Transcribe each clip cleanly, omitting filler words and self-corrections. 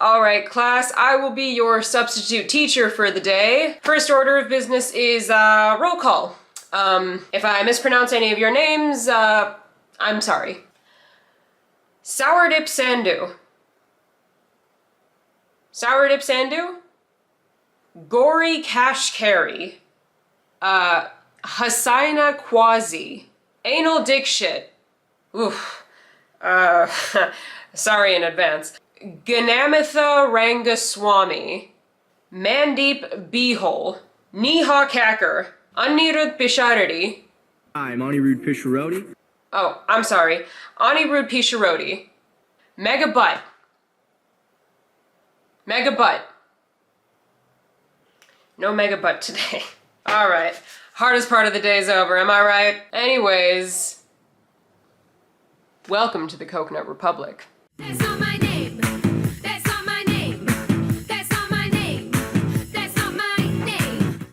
All right, class, I will be your substitute teacher for the day. First order of business is roll call. If I mispronounce any of your names, I'm sorry. Sourdip Sandu. Sourdip Sandu? Gory Kashkari. Hasaina Quasi. Anal Dick Shit. Oof. Sorry in advance. Ganamitha Rangaswamy. Mandeep Beehole. Neha Kacker. Anirudh Pisharati. Hi, I'm Anirudh Pisharati. Oh, I'm sorry. Anirudh Pisharati. Megabutt. Megabutt. No megabutt today. Alright. Hardest part of the day's over, am I right? Anyways. Welcome to the Coconut Republic. That's not my name. That's not my name. That's not my name. That's not my name.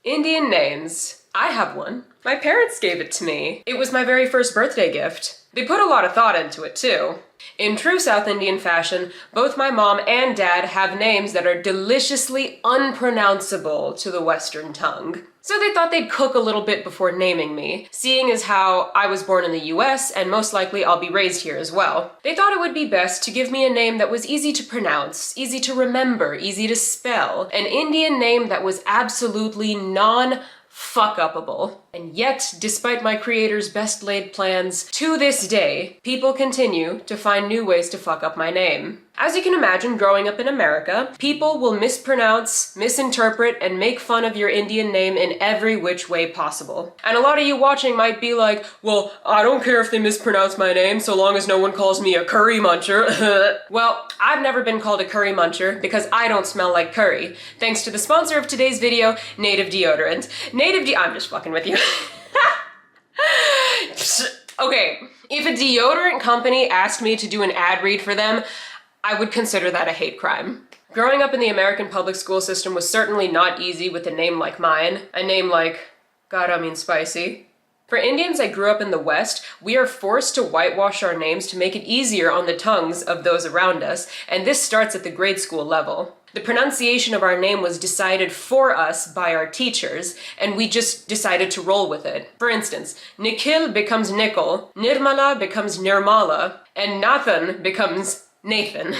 Indian names. I have one. My parents gave it to me. It was my very first birthday gift. They put a lot of thought into it too. In true South Indian fashion, both my mom and dad have names that are deliciously unpronounceable to the Western tongue. So they thought they'd cook a little bit before naming me, seeing as how I was born in the US and most likely I'll be raised here as well. They thought it would be best to give me a name that was easy to pronounce, easy to remember, easy to spell, an Indian name that was absolutely non-fuck-upable. And yet, despite my creator's best laid plans, to this day, people continue to find new ways to fuck up my name. As you can imagine, growing up in America, people will mispronounce, misinterpret, and make fun of your Indian name in every which way possible. And a lot of you watching might be like, well, I don't care if they mispronounce my name so long as no one calls me a curry muncher. Well, I've never been called a curry muncher because I don't smell like curry. Thanks to the sponsor of today's video, Native Deodorant. I'm just fucking with you. Okay, if a deodorant company asked me to do an ad read for them, I would consider that a hate crime. Growing up in the American public school system was certainly not easy with a name like mine. A name like, God, I mean spicy. For Indians that grew up in the West, we are forced to whitewash our names to make it easier on the tongues of those around us, and this starts at the grade school level. The pronunciation of our name was decided for us by our teachers, and we just decided to roll with it. For instance, Nikhil becomes Nickel, Nirmala becomes Nirmala, and Nathan becomes Nathan.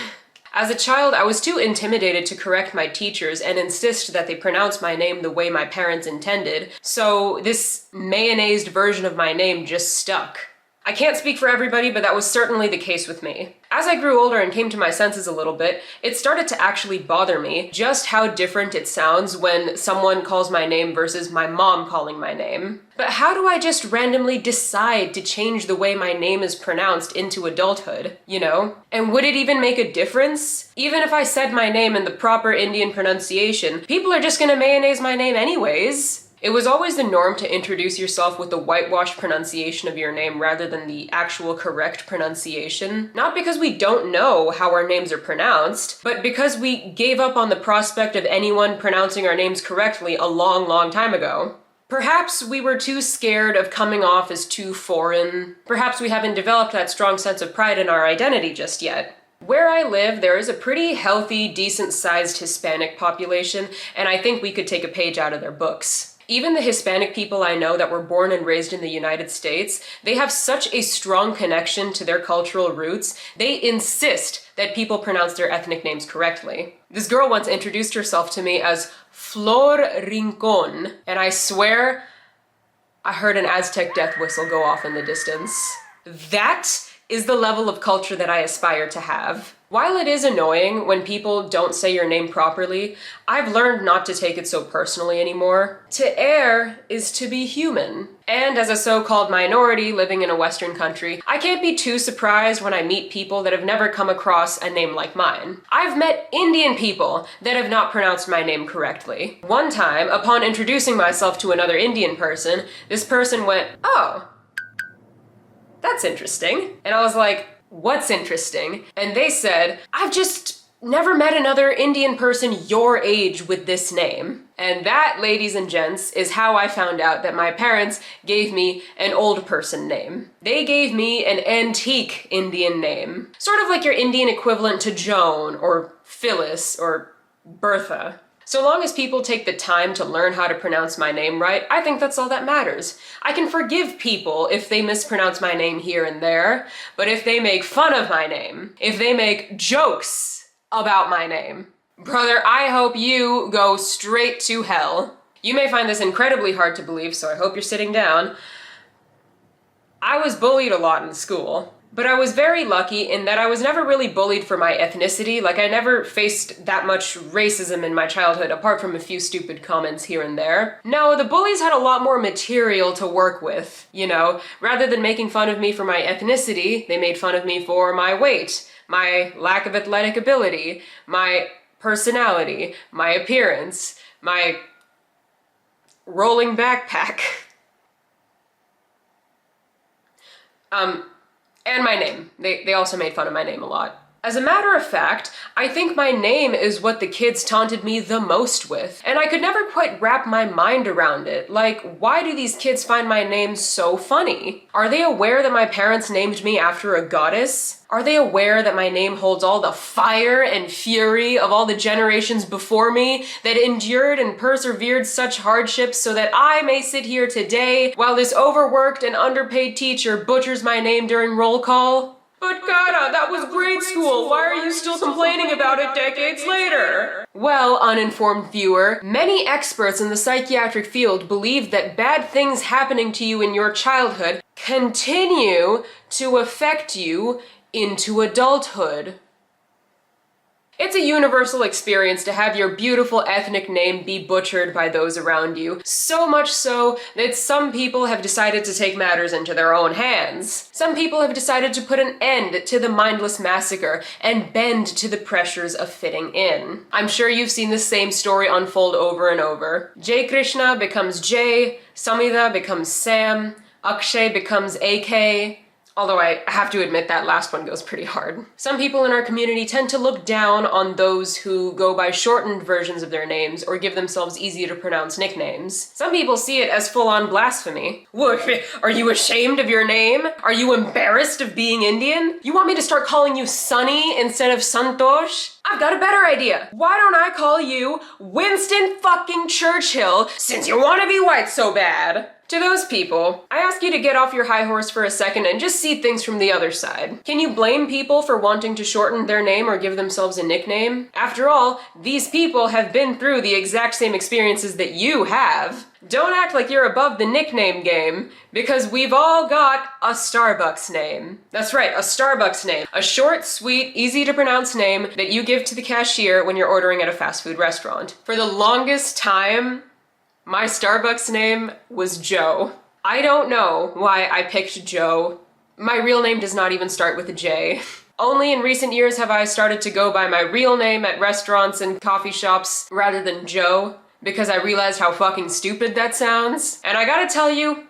As a child, I was too intimidated to correct my teachers and insist that they pronounce my name the way my parents intended, so this mayonnaised version of my name just stuck. I can't speak for everybody, but that was certainly the case with me. As I grew older and came to my senses a little bit, it started to actually bother me just how different it sounds when someone calls my name versus my mom calling my name. But how do I just randomly decide to change the way my name is pronounced into adulthood, you know? And would it even make a difference? Even if I said my name in the proper Indian pronunciation, people are just gonna mayonnaise my name anyways. It was always the norm to introduce yourself with the whitewash pronunciation of your name rather than the actual correct pronunciation. Not because we don't know how our names are pronounced, but because we gave up on the prospect of anyone pronouncing our names correctly a long, long time ago. Perhaps we were too scared of coming off as too foreign. Perhaps we haven't developed that strong sense of pride in our identity just yet. Where I live, there is a pretty healthy, decent-sized Hispanic population, and I think we could take a page out of their books. Even the Hispanic people I know that were born and raised in the United States, they have such a strong connection to their cultural roots, they insist that people pronounce their ethnic names correctly. This girl once introduced herself to me as Flor Rincon, and I swear I heard an Aztec death whistle go off in the distance. That is the level of culture that I aspire to have. While it is annoying when people don't say your name properly, I've learned not to take it so personally anymore. To err is to be human. And as a so-called minority living in a Western country, I can't be too surprised when I meet people that have never come across a name like mine. I've met Indian people that have not pronounced my name correctly. One time, upon introducing myself to another Indian person, this person went, "Oh, that's interesting." And I was like, "What's interesting?" And they said, I've just never met another Indian person your age with this name. And that, ladies and gents, is how I found out that my parents gave me an old person name. They gave me an antique Indian name. Sort of like your Indian equivalent to Joan, or Phyllis, or Bertha. So long as people take the time to learn how to pronounce my name right, I think that's all that matters. I can forgive people if they mispronounce my name here and there, but if they make fun of my name, if they make jokes about my name, brother, I hope you go straight to hell. You may find this incredibly hard to believe, so I hope you're sitting down. I was bullied a lot in school. But I was very lucky in that I was never really bullied for my ethnicity. Like, I never faced that much racism in my childhood, apart from a few stupid comments here and there. No, the bullies had a lot more material to work with, you know? Rather than making fun of me for my ethnicity, they made fun of me for my weight, my lack of athletic ability, my personality, my appearance, my rolling backpack. And my name. They also made fun of my name a lot. As a matter of fact, I think my name is what the kids taunted me the most with. And I could never quite wrap my mind around it. Like, why do these kids find my name so funny? Are they aware that my parents named me after a goddess? Are they aware that my name holds all the fire and fury of all the generations before me that endured and persevered such hardships so that I may sit here today while this overworked and underpaid teacher butchers my name during roll call? But Kara, that was grade school. Why are you still complaining about it decades later? Well, uninformed viewer, many experts in the psychiatric field believe that bad things happening to you in your childhood continue to affect you into adulthood. It's a universal experience to have your beautiful ethnic name be butchered by those around you, so much so that some people have decided to take matters into their own hands. Some people have decided to put an end to the mindless massacre and bend to the pressures of fitting in. I'm sure you've seen the same story unfold over and over. Jai Krishna becomes Jay, Samhita becomes Sam, Akshay becomes AK. Although I have to admit that last one goes pretty hard. Some people in our community tend to look down on those who go by shortened versions of their names or give themselves easy to pronounce nicknames. Some people see it as full-on blasphemy. What, are you ashamed of your name? Are you embarrassed of being Indian? You want me to start calling you Sunny instead of Santosh? I've got a better idea. Why don't I call you Winston fucking Churchill since you want to be white so bad? To those people, I ask you to get off your high horse for a second and just see things from the other side. Can you blame people for wanting to shorten their name or give themselves a nickname? After all, these people have been through the exact same experiences that you have. Don't act like you're above the nickname game, because we've all got a Starbucks name. That's right, a Starbucks name. A short, sweet, easy to pronounce name that you give to the cashier when you're ordering at a fast food restaurant. For the longest time, my Starbucks name was Joe. I don't know why I picked Joe. My real name does not even start with a J. Only in recent years have I started to go by my real name at restaurants and coffee shops rather than Joe, because I realized how fucking stupid that sounds. And I gotta tell you,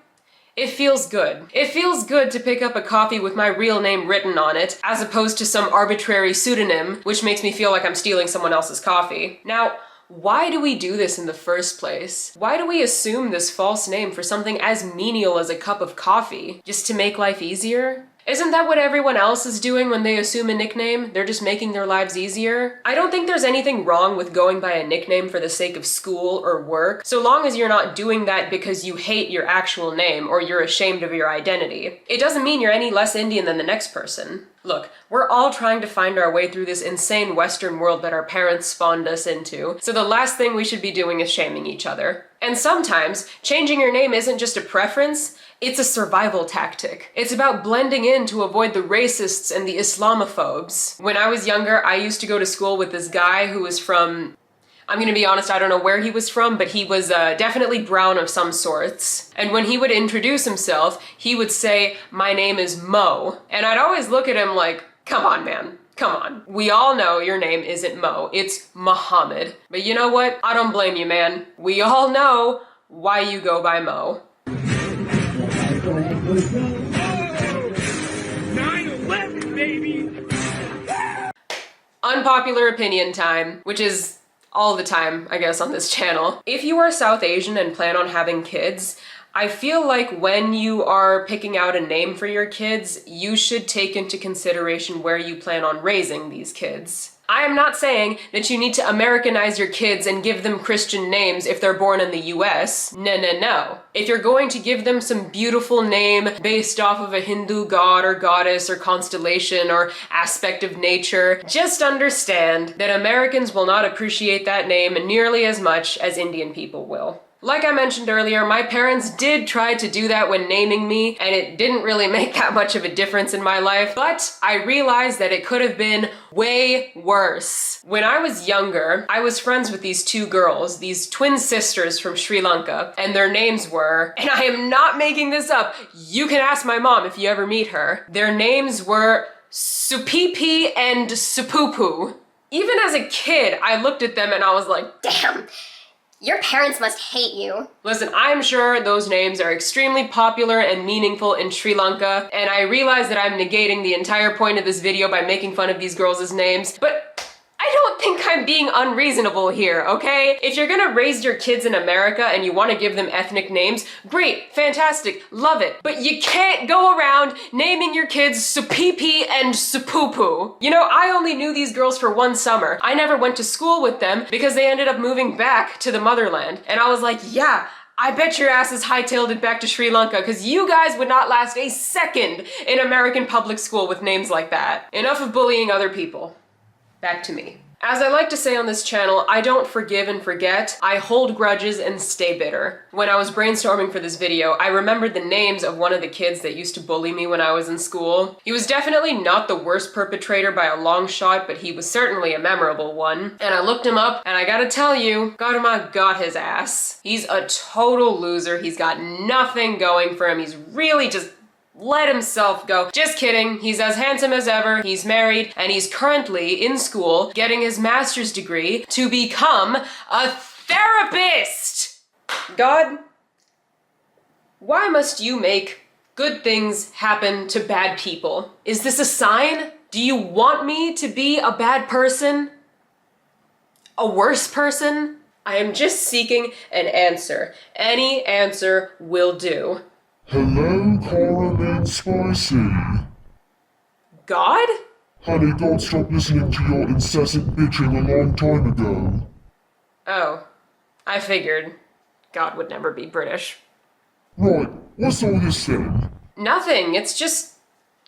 it feels good. It feels good to pick up a coffee with my real name written on it, as opposed to some arbitrary pseudonym, which makes me feel like I'm stealing someone else's coffee. Now, why do we do this in the first place? Why do we assume this false name for something as menial as a cup of coffee? Just to make life easier? Isn't that what everyone else is doing when they assume a nickname? They're just making their lives easier? I don't think there's anything wrong with going by a nickname for the sake of school or work, so long as you're not doing that because you hate your actual name or you're ashamed of your identity. It doesn't mean you're any less Indian than the next person. Look, we're all trying to find our way through this insane Western world that our parents spawned us into, so the last thing we should be doing is shaming each other. And sometimes, changing your name isn't just a preference, it's a survival tactic. It's about blending in to avoid the racists and the Islamophobes. When I was younger, I used to go to school with this guy who was from, I'm gonna be honest, I don't know where he was from, but he was definitely brown of some sorts. And when he would introduce himself, he would say, "My name is Mo." And I'd always look at him like, come on, man. Come on. We all know your name isn't Mo, it's Muhammad. But you know what? I don't blame you, man. We all know why you go by Mo. 9/11, baby! Unpopular opinion time, which is all the time, I guess, on this channel. If you are South Asian and plan on having kids, I feel like when you are picking out a name for your kids, you should take into consideration where you plan on raising these kids. I am not saying that you need to Americanize your kids and give them Christian names if they're born in the US. No. If you're going to give them some beautiful name based off of a Hindu god or goddess or constellation or aspect of nature, just understand that Americans will not appreciate that name nearly as much as Indian people will. Like I mentioned earlier, my parents did try to do that when naming me, and it didn't really make that much of a difference in my life, but I realized that it could have been way worse. When I was younger, I was friends with these two girls, these twin sisters from Sri Lanka, and their names were, and I am not making this up, you can ask my mom if you ever meet her, their names were Supipi and Supupu. Even as a kid, I looked at them and I was like, Damn, your parents must hate you. listen, I'm sure those names are extremely popular and meaningful in Sri Lanka, and I realize that I'm negating the entire point of this video by making fun of these girls' names, but I don't think I'm being unreasonable here, okay? If you're gonna raise your kids in America and you want to give them ethnic names, great, fantastic, love it. But you can't go around naming your kids Supipi and Supupu. You know, I only knew these girls for one summer. I never went to school with them because they ended up moving back to the motherland. And I was like, yeah, I bet your asses hightailed it back to Sri Lanka because you guys would not last a second in American public school with names like that. Enough of bullying other people. Back to me. As I like to say on this channel, I don't forgive and forget. I hold grudges and stay bitter. When I was brainstorming for this video, I remembered the names of one of the kids that used to bully me when I was in school. He was definitely not the worst perpetrator by a long shot, but he was certainly a memorable one. And I looked him up, and I gotta tell you, Gautama got his ass. He's a total loser. He's got nothing going for him. He's really just let himself go. Just kidding. He's as handsome as ever. He's married, and he's currently in school getting his master's degree to become a therapist. God, why must you make good things happen to bad people? Is this a sign? Do you want me to be a bad person? A worse person? I am just seeking an answer. Any answer will do. Hello, Caramel Spicy. God? Honey, God stopped listening to your incessant bitching a long time ago. Oh, I figured God would never be British. Right, what's all this then? Nothing, it's just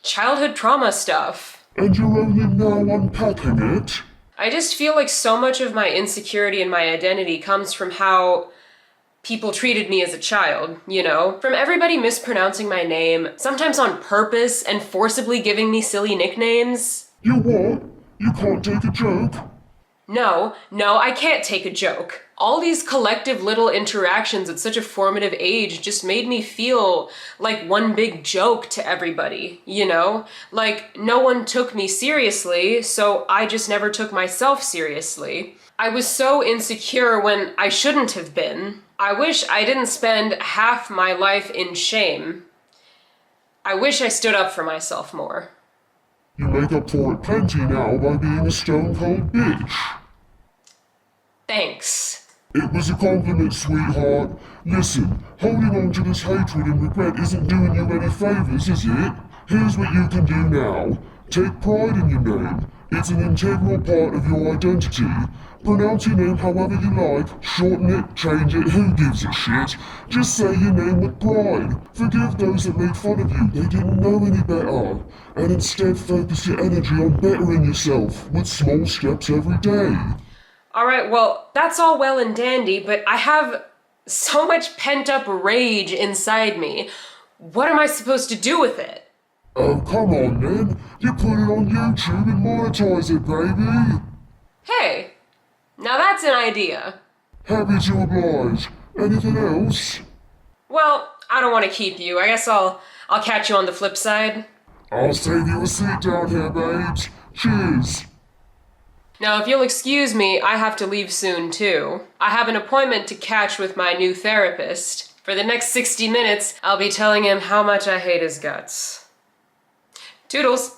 childhood trauma stuff. And you're only now unpacking it? I just feel like so much of my insecurity and my identity comes from how people treated me as a child, you know? From everybody mispronouncing my name, sometimes on purpose, and forcibly giving me silly nicknames. You what? You can't take a joke? No, I can't take a joke. All these collective little interactions at such a formative age just made me feel like one big joke to everybody, you know? Like, no one took me seriously, so I just never took myself seriously. I was so insecure when I shouldn't have been. I wish I didn't spend half my life in shame. I wish I stood up for myself more. You make up for it plenty now by being a stone-cold bitch. Thanks. It was a compliment, sweetheart. Listen, holding on to this hatred and regret isn't doing you any favors, is it? Here's what you can do now. Take pride in your name. It's an integral part of your identity. Pronounce your name however you like, shorten it, change it, who gives a shit? Just say your name with pride. Forgive those that made fun of you, they didn't know any better. And instead focus your energy on bettering yourself with small steps every day. Alright, well, that's all well and dandy, but I have so much pent-up rage inside me. What am I supposed to do with it? Oh, come on then. You put it on YouTube and monetize it, baby. Hey, now that's an idea. Happy to oblige. Anything else? Well, I don't want to keep you. I guess I'll catch you on the flip side. I'll save you a seat down here, babes. Cheers. Now, if you'll excuse me, I have to leave soon, too. I have an appointment to catch with my new therapist. For the next 60 minutes, I'll be telling him how much I hate his guts. Toodles!